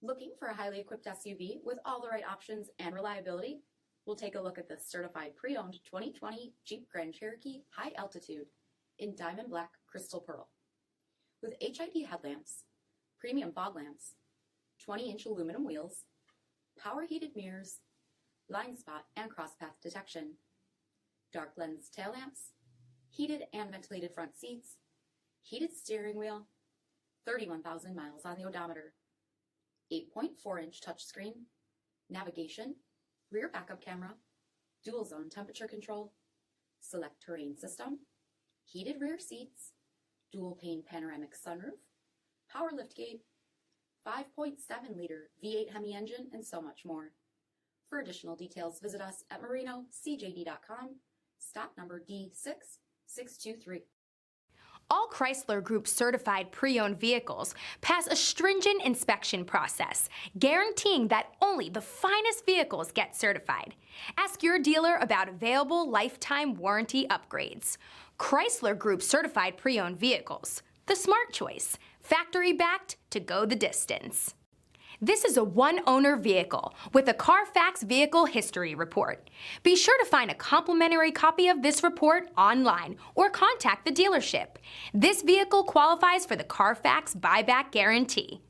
Looking for a highly equipped SUV with all the right options and reliability? We'll take a look at this certified pre-owned 2020 Jeep Grand Cherokee High Altitude in diamond black crystal pearl. With HID headlamps, premium fog lamps, 20-inch aluminum wheels, power heated mirrors, blind spot and crosspath detection, dark lens tail lamps, heated and ventilated front seats, heated steering wheel, 31,000 miles on the odometer, 8.4-inch touchscreen, navigation, rear backup camera, dual zone temperature control, SELEC-TERRAIN system, heated rear seats, dual pane panoramic sunroof, power liftgate, 5.7-liter V8 HEMI engine, and so much more. For additional details, visit us at marinocjd.com, stock number D6623. All Chrysler Group certified pre-owned vehicles pass a stringent inspection process, guaranteeing that only the finest vehicles get certified. Ask your dealer about available lifetime warranty upgrades. Chrysler Group certified pre-owned vehicles, the smart choice, factory backed to go the distance. This is a one-owner vehicle with a CARFAX Vehicle History Report. Be sure to find a complimentary copy of this report online or contact the dealership. This vehicle qualifies for the CARFAX buyback guarantee.